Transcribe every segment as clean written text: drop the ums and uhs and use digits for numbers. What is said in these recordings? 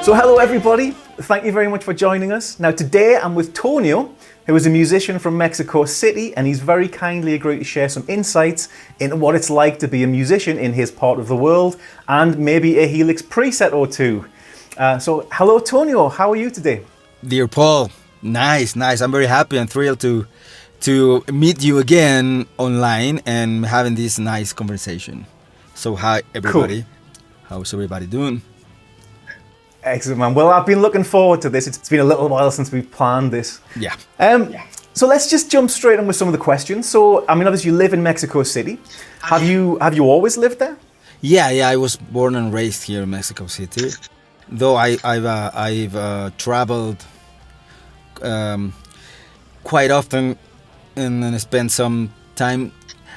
So hello everybody, thank you very much for joining us. Now today I'm with Tonio, who is a musician from Mexico City, and he's very kindly agreed to share some insights into what it's like to be a musician in his part of the world, and maybe a Helix preset or two. So hello Tonio, how are you today? Dear Paul, nice. I'm very happy and thrilled to meet you again online and having this nice conversation. So hi everybody, Cool. How's everybody doing? Excellent, man. Well, I've been looking forward to this. It's been a little while since we've planned this. Yeah. So let's just jump straight in with some of the questions. So, I mean, obviously you live in Mexico City. Have you always lived there? Yeah. I was born and raised here in Mexico City, though I've traveled quite often and spent some time,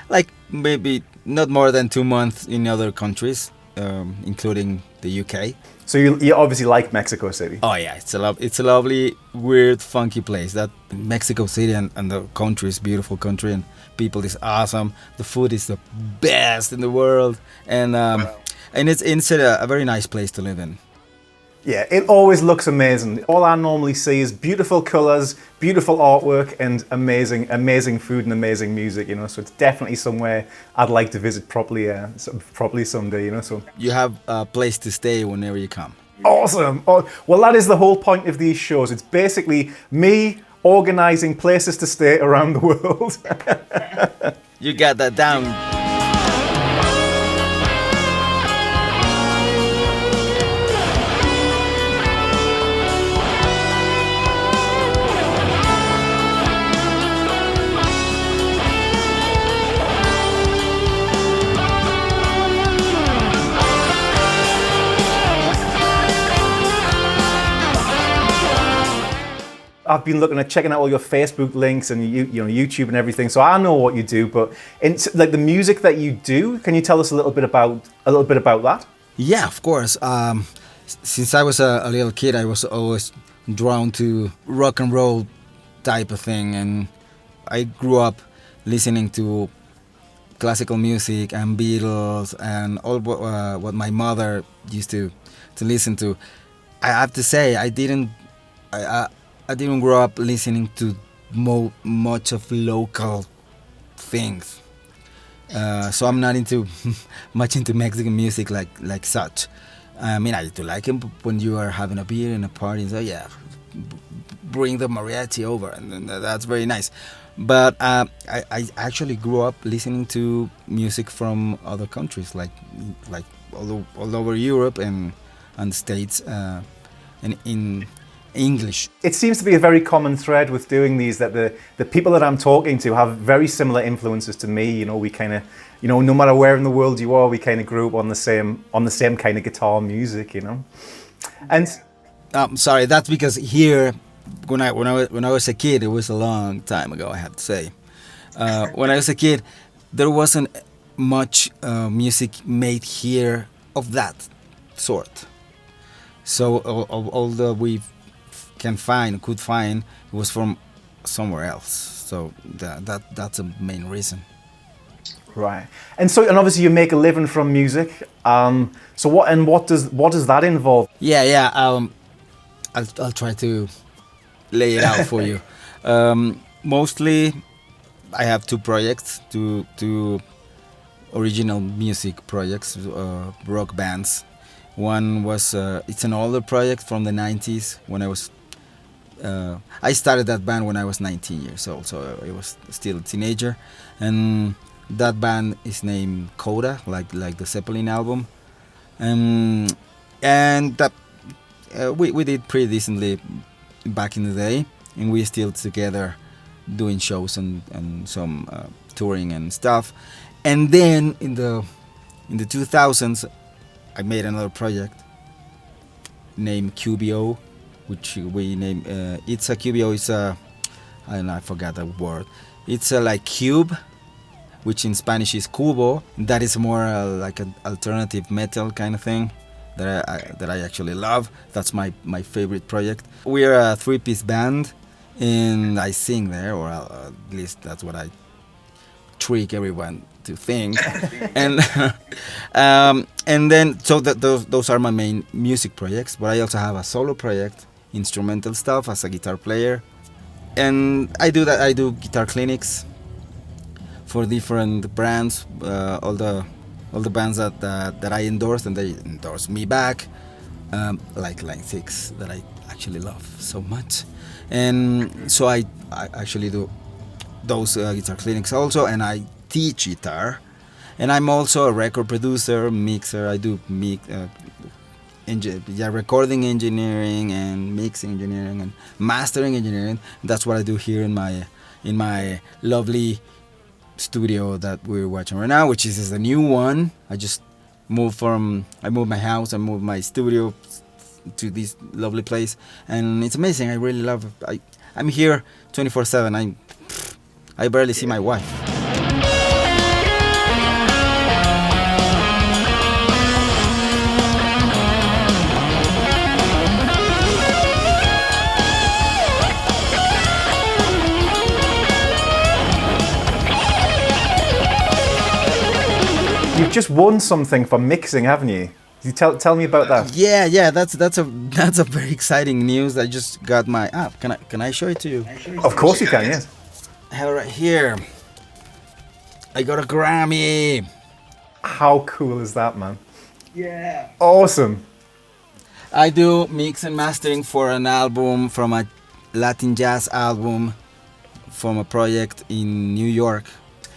like maybe not more than 2 months in other countries, including the UK. So you obviously like Mexico City. Oh yeah, it's a lovely, weird, funky place. That Mexico City and the country is beautiful country, and people is awesome. The food is the best in the world, and it's a very nice place to live in. Yeah, it always looks amazing. All I normally see is beautiful colors, beautiful artwork, and amazing food and amazing music. You know, so it's definitely somewhere I'd like to visit properly someday. You know, so You have a place to stay whenever you come. awesome. Oh, well, that is the whole point of these shows. It's basically me organizing places to stay around the world. You got that down. I've been checking out all your Facebook links and YouTube and everything, so I know what you do. But like the music that you do, can you tell us a little bit about that? Yeah, of course. Since I was a little kid, I was always drawn to rock and roll type of thing, and I grew up listening to classical music and Beatles and all what my mother used to listen to. I have to say, I didn't grow up listening to much of local things. So I'm not much into Mexican music like such. I mean, I do like it when you are having a beer in a party. So yeah, bring the mariachi over, and that's very nice. But I actually grew up listening to music from other countries, like all over Europe and the States, and in English. It seems to be a very common thread with doing these, that the people that I'm talking to have very similar influences to me. You know, we kind of, no matter where in the world you are, we kind of grew up on the same kind of guitar music, you know. And sorry, that's because here, when I was a kid, it was a long time ago, I have to say. When I was a kid, there wasn't much music made here of that sort. So all that we could find, it was from somewhere else. So that's a main reason. right, and obviously you make a living from music. So what does that involve? Yeah. I'll try to lay it out for you. Mostly, I have two projects, two original music projects, rock bands. One was it's an older project from the 90s when I started that band when I was 19 years old, so I was still a teenager, and that band is named Coda, like the Zeppelin album, and that we did pretty decently back in the day, and we're still together doing shows and some touring and stuff. And then in the 2000s, I made another project named QBO, which we named it's a QBO. It's a I forgot the word. It's a like cube, which in Spanish is cubo. That is more like an alternative metal kind of thing that I actually love. That's my favorite project. We're a 3-piece band, and I sing there, or at least that's what I trick everyone to think. and and then so that those are my main music projects. But I also have a solo project, instrumental stuff as a guitar player, and I do guitar clinics for different brands, all the bands that I endorse, and they endorse me back, like Line 6 that I actually love so much. And so I actually do those guitar clinics also, and I teach guitar, and I'm also a record producer, mixer. I do recording engineering and mixing engineering and mastering engineering. That's what I do here in my lovely studio that we're watching right now, which is the new one. I moved my house, I moved my studio to this lovely place, and it's amazing. I really love it. I'm here 24/7. I barely see my wife. You've just won something for mixing, haven't you? You tell me about that. Yeah. That's a very exciting news. I just got my app. Can I show it to you? Of course you can. Yes. I have it right here. I got a Grammy. How cool is that, man? Yeah. Awesome. I do mix and mastering for an album, from a Latin jazz album, from a project in New York.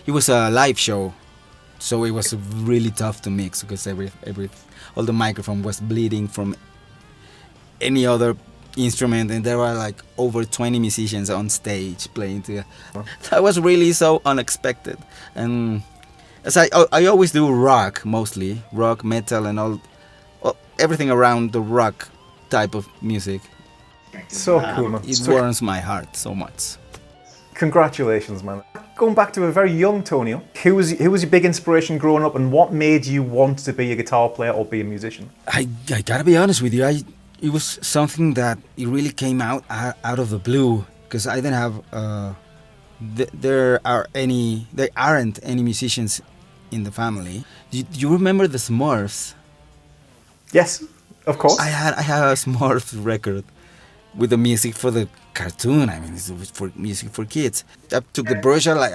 It was a live show, so it was really tough to mix because all the microphone was bleeding from any other instrument, and there were like over 20 musicians on stage playing together. That was really so unexpected. And as I always do rock, mostly rock, metal, and all everything around the rock type of music. So cool, man. It warms my heart so much. Congratulations, man. Going back to a very young Tonio, who was your big inspiration growing up, and what made you want to be a guitar player or be a musician? I gotta be honest with you. It was something that it really came out of the blue, because I didn't have there aren't any musicians in the family. Do you remember the Smurfs? Yes, of course. I had a Smurfs record with the music for the cartoon. I mean, it's for music for kids. I took the brush out like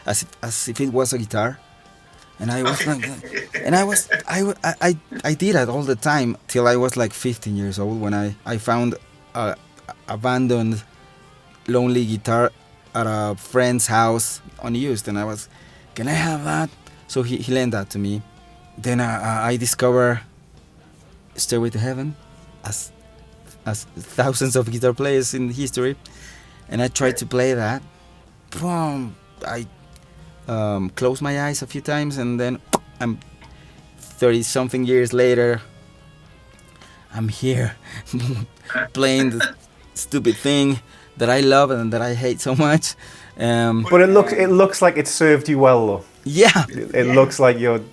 as if it was a guitar, and I was like, and I did it all the time till I was like 15 years old, when I found a abandoned, lonely guitar at a friend's house unused, and I was, can I have that? So he lent that to me. Then I discovered Stairway to Heaven, as thousands of guitar players in history, and I tried to play that. Boom! I closed my eyes a few times, and then I'm 30-something years later. I'm here playing the stupid thing that I love and that I hate so much. But it looks like it served you well, though. Yeah. It looks like you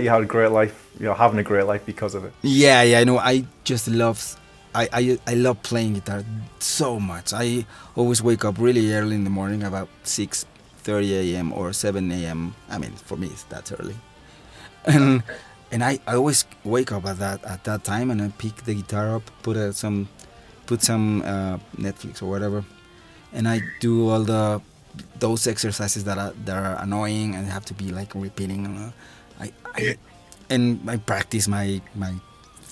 had a great life. You're having a great life because of it. Yeah. I know. I just love. I love playing guitar so much. I always wake up really early in the morning, about 6:30 a.m. or 7 a.m. I mean, for me, that's early. And I always wake up at that time, and I pick the guitar up, put some Netflix or whatever, and I do all those exercises that are annoying and have to be like repeating. I practice my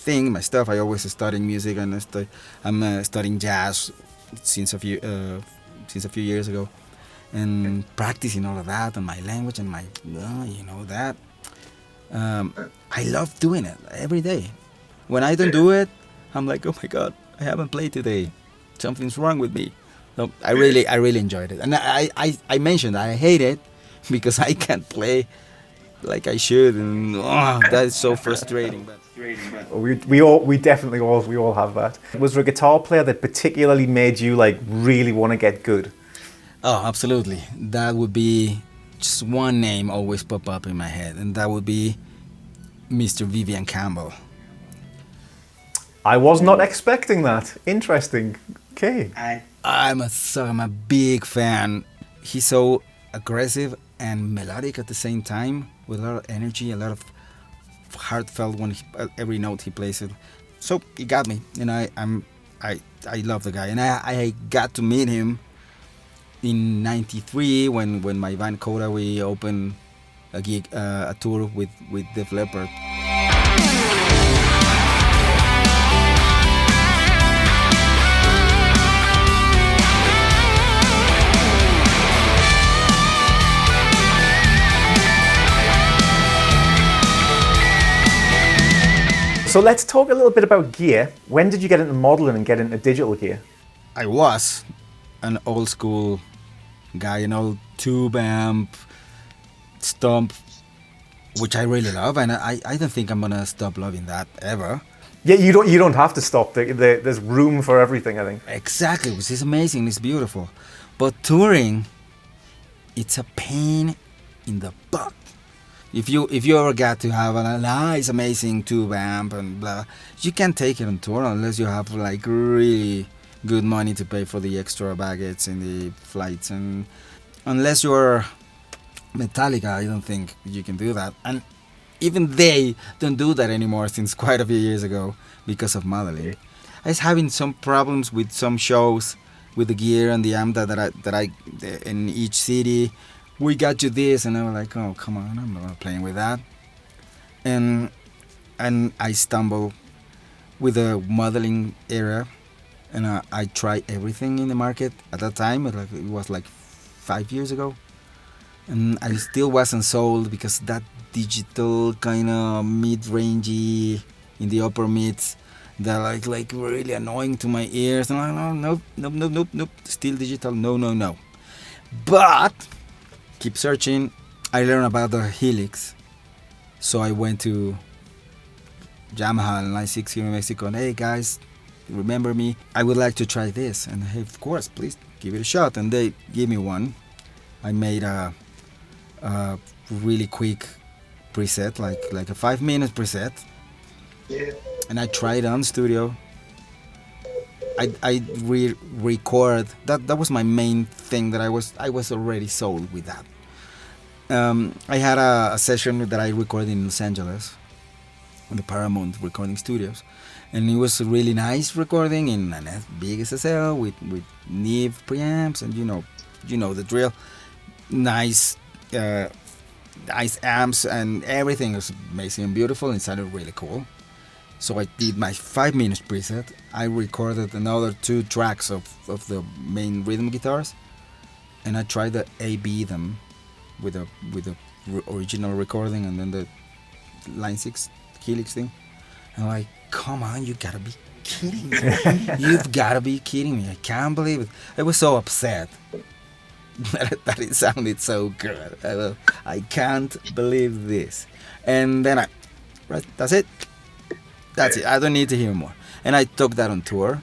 thing, my stuff. I always studying music, and I'm studying jazz since a few years ago, and practicing all of that, and my language and my that. I love doing it every day. When I don't do it, I'm like, oh my God, I haven't played today. Something's wrong with me. So I really enjoyed it, and I mentioned I hate it because I can't play like I should, and that is so frustrating. But we definitely all have that. Was there a guitar player that particularly made you like really want to get good? Oh, absolutely. That would be just one name always pop up in my head, and that would be Mr. Vivian Campbell. I was not expecting that. Interesting. Okay. I'm a big fan. He's so aggressive and melodic at the same time, with a lot of energy, a lot of heartfelt when every note he plays it. So he got me, and I love the guy, and I got to meet him in '93 when my band Coda, we opened a gig, a tour with Def Leppard. So let's talk a little bit about gear. When did you get into modeling and get into digital gear? I was an old school guy, an old tube amp, stomp, which I really love, and I don't think I'm gonna stop loving that ever. Yeah, you don't have to stop. There's room for everything, I think. Exactly, which is amazing. It's beautiful, but touring, it's a pain in the butt. If you ever got to have a nice, amazing tube amp and blah, you can't take it on tour unless you have like really good money to pay for the extra baggage and the flights, and unless you're Metallica, I don't think you can do that. And even they don't do that anymore since quite a few years ago because of modeling. I was having some problems with some shows with the gear and the amp that I in each city. We got you this, and I was like, oh, come on, I'm not playing with that. And I stumbled with the modeling era, and I tried everything in the market at that time. It was like 5 years ago, and I still wasn't sold because that digital kind of mid-rangey in the upper mids, that like really annoying to my ears. And I'm like, nope, still digital, no. But keep searching. I learned about the Helix, so I went to Yamaha Line 6 here in Mexico, and hey guys, remember me? I would like to try this. And hey, of course, please give it a shot. And they gave me one. I made a really quick preset, like a 5-minute preset. Yeah. And I tried it on studio. I record. That was my main thing. That I was already sold with that. I had a session that I recorded in Los Angeles, in the Paramount Recording Studios, and it was a really nice recording in an big SSL with Neve preamps, and you know the drill. Nice amps, and everything was amazing and beautiful, and it sounded really cool. So I did my 5-minute preset. I recorded another 2 tracks of the main rhythm guitars, and I tried to A/B them with the original recording and then the Line 6 Helix thing. And I'm like, come on, you gotta be kidding me. You've gotta be kidding me. I can't believe it. I was so upset that it sounded so good. I can't believe this. And then that's it. That's it. I don't need to hear more. And I took that on tour.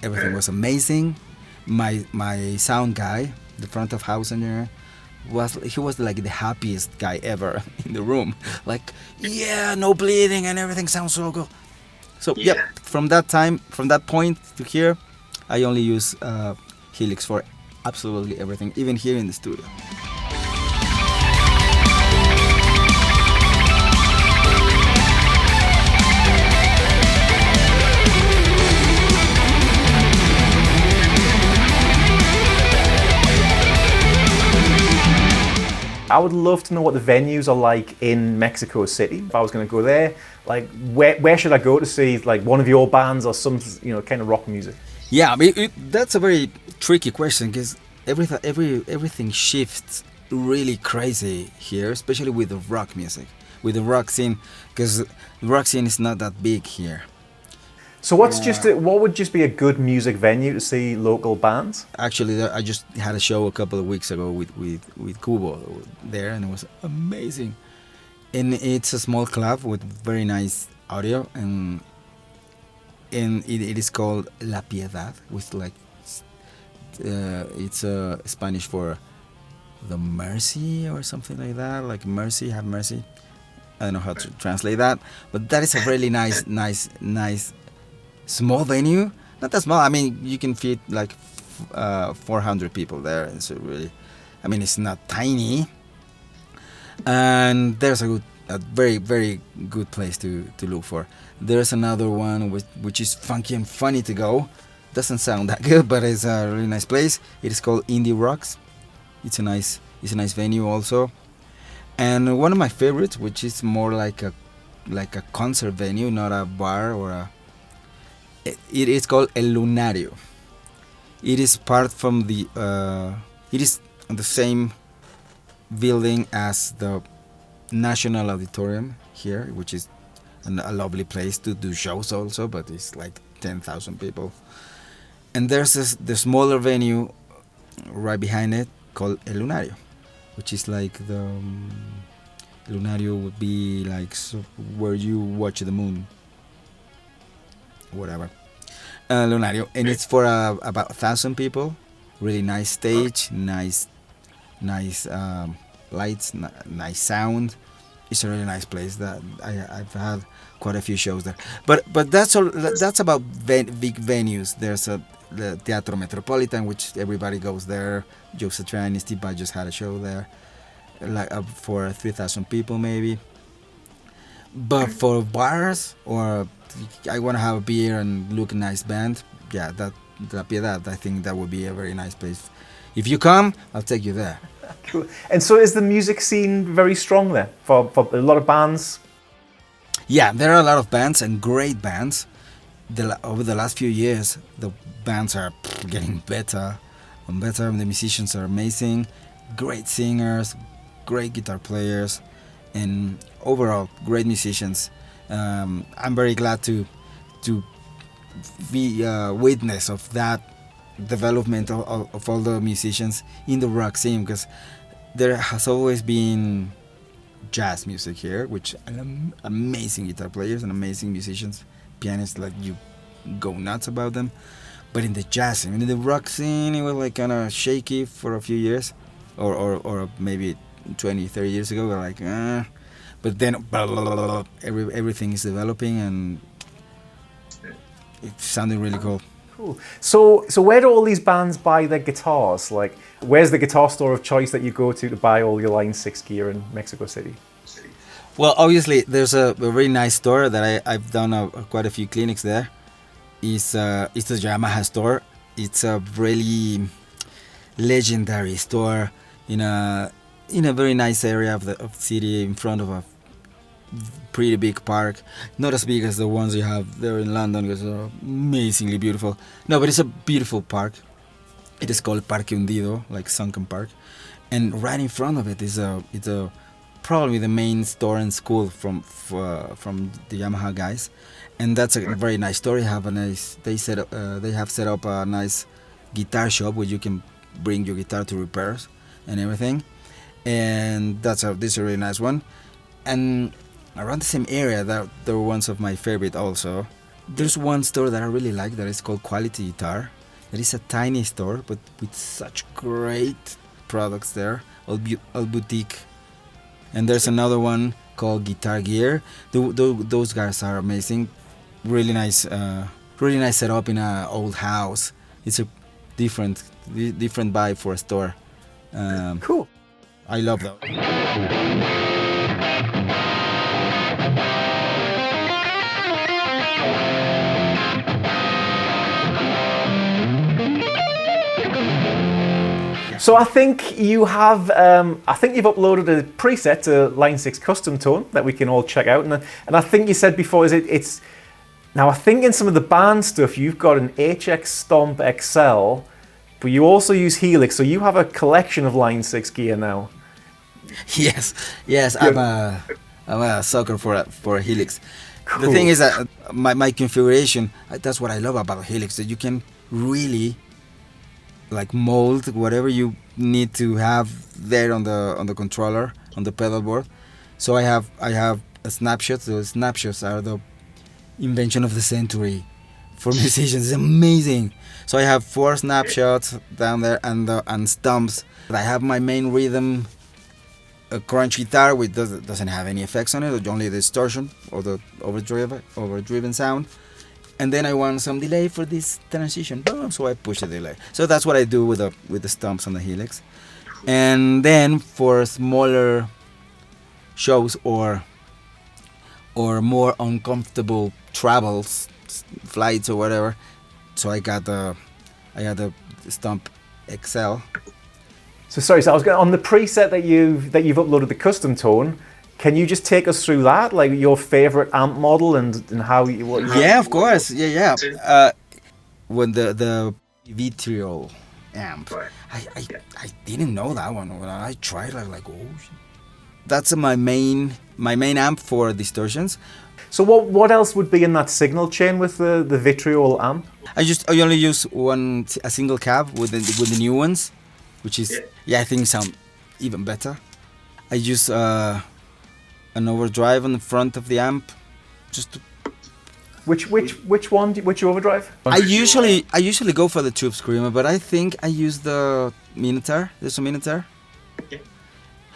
Everything was amazing. My sound guy, the front of house engineer, he was like the happiest guy ever in the room. Like, yeah, no bleeding and everything sounds so good. So yeah, from that point to here, I only use Helix for absolutely everything, even here in the studio. I would love to know what the venues are like in Mexico City. If I was going to go there, like where should I go to see like one of your bands or some kind of rock music? Yeah, I mean, that's a very tricky question because everything shifts really crazy here, especially with the rock music, with the rock scene, because the rock scene is not that big here. So what would just be a good music venue to see local bands? Actually, I just had a show a couple of weeks ago with Kubo there, and it was amazing. And it's a small club with very nice audio, and it is called La Piedad, which it's Spanish for the mercy or something like that, like mercy, have mercy. I don't know how to translate that, but that is a really nice small venue. Not that small. I mean, you can fit like 400 people there. It's really, I mean, it's not tiny, And there's a very very good place to look for. There's another one which is funky and funny to go. Doesn't sound that good, but it's a really nice place. It is called Indie Rocks. It's a nice venue also. And one of my favorites, which is more like a concert venue, not a bar or a. It is called El Lunario. It is part from the. It is on the same building as the National Auditorium here, which is a lovely place to do shows also, but it's like 10,000 people. And there's the smaller venue right behind it called El Lunario, which is like the Lunario would be like where you watch the moon, whatever. Lunario, and it's for about 1,000 people. Really nice stage, nice lights, nice sound. It's a really nice place. That I've had quite a few shows there. But that's all. That's about big venues. There's the Teatro Metropolitan, which everybody goes there. Joe Satriani, Steve Vai just had a show there, like for 3,000 people maybe. But for bars, or I want to have a beer and look a nice band, yeah, that I think that would be a very nice place. If you come, I'll take you there. Cool. And so is the music scene very strong there for a lot of bands? Yeah, there are a lot of bands and great bands. Over the last few years, the bands are getting better and better. The musicians are amazing, great singers, great guitar players, and overall great musicians. I'm very glad to be a witness of that development of all the musicians in the rock scene, because there has always been jazz music here, which amazing guitar players and amazing musicians, pianists, like you go nuts about them. But in the jazz scene, in the rock scene, it was like kind of shaky for a few years, or maybe 20-30 years ago. We're like, but then everything is developing and it's sounding really cool. Cool. So where do all these bands buy their guitars? Like, where's the guitar store of choice that you go to buy all your Line 6 gear in Mexico City? Well, obviously, there's a very nice store that I've done quite a few clinics there. It's the Yamaha store. It's a really legendary store in a very nice area of the city, in front of a pretty big park. Not as big as the ones you have there in London, because they're amazingly beautiful. No, but it's a beautiful park. It is called Parque Hundido, like Sunken Park, and right in front of it is probably the main store and school from the Yamaha guys, and that's a very nice store. They have set up a nice guitar shop where you can bring your guitar to repairs and everything, and this is a really nice one. And around the same area, that there were ones of my favorite also. There's one store that I really like that is called Quality Guitar. That is a tiny store, but with such great products there, all boutique. And there's another one called Guitar Gear. Those guys are amazing. Really nice setup in an old house. It's a different vibe for a store. Cool. I love that. So I think you have, you've uploaded a preset to Line 6 Custom Tone that we can all check out, and I think you said before it's now I think in some of the band stuff you've got an HX Stomp XL, but you also use Helix, so you have a collection of Line 6 gear now. Yes, I'm a sucker for Helix. Cool. The thing is that my configuration, that's what I love about Helix, that you can really like mold whatever you need to have there on the controller, on the pedal board. So I have a snapshot. The snapshots are the invention of the century for musicians. It's amazing. So I have 4 snapshots down there and stumps. I have my main rhythm, a crunch guitar which doesn't have any effects on it, only the distortion or the overdriven sound. And then I want some delay for this transition, so I push the delay. So that's what I do with the stumps on the Helix. And then for smaller shows or more uncomfortable travels, flights or whatever. So I got the Stomp XL. So I was going on the preset that you've uploaded, the custom tone. Can you just take us through that, like your favorite amp model and how you? Yeah, of course. Yeah. When the Vitriol amp, I didn't know that one. When I tried, I was like, oh, that's my main amp for distortions. So what else would be in that signal chain with the Vitriol amp? I only use a single cab with the new ones, which is I think sound even better. I use an overdrive on the front of the amp, just to Which one? Which overdrive? I usually go for the Tube Screamer, but I think I use the Minotaur. There's a Minotaur.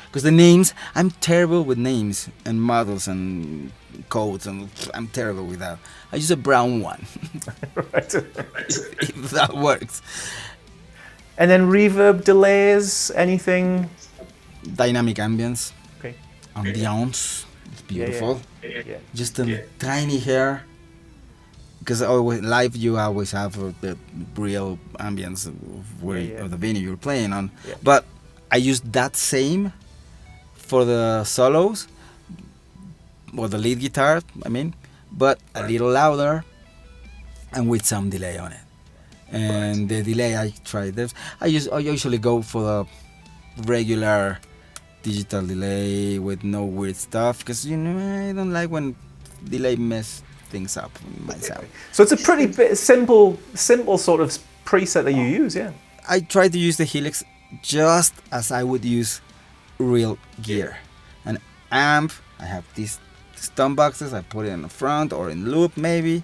Because the names, I'm terrible with names and models and codes, and I'm terrible with that. I use a brown one. Right. If that works. And then reverb, delays, anything? Dynamic ambience. Okay. Ambiance. It's beautiful. Yeah. Just a tiny hair. Because live you always have the real ambience of the venue you're playing on. Yeah. But I use that same for the solos, or the lead guitar, I mean, but a little louder and with some delay on it. And the delay I tried this. I usually go for the regular digital delay with no weird stuff, because I don't like when delay mess things up in my sound. So it's a pretty simple sort of preset that you use, yeah. I try to use the Helix just as I would use real gear. An amp, I have these stump boxes, I put it in the front or in loop maybe.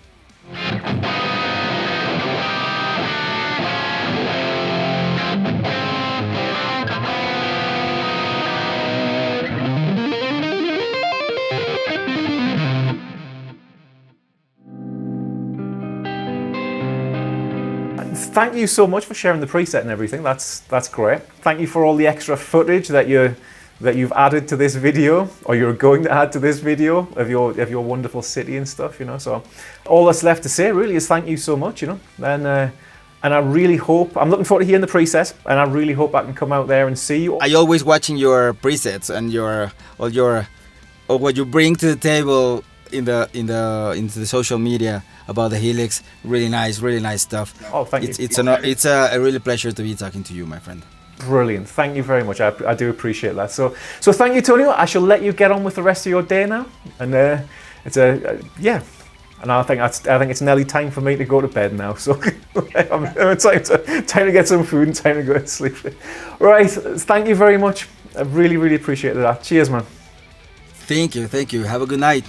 Thank you so much for sharing the preset and everything. That's great. Thank you for all the extra footage that you've added to this video, or you're going to add to this video of your wonderful city and stuff. So all that's left to say really is thank you so much. And I really hope, I'm looking forward to hearing the preset, and I really hope I can come out there and see you. I always watching your presets and what you bring to the table into the social media about the Helix. Really nice stuff. Oh, thank you. It's a really pleasure to be talking to you, my friend. Brilliant. Thank you very much. I do appreciate that. So thank you, Tonio. I shall let you get on with the rest of your day now. And And I think it's nearly time for me to go to bed now. So time to get some food and time to go to sleep. Right. Thank you very much. I really appreciate that. Cheers, man. Thank you. Have a good night.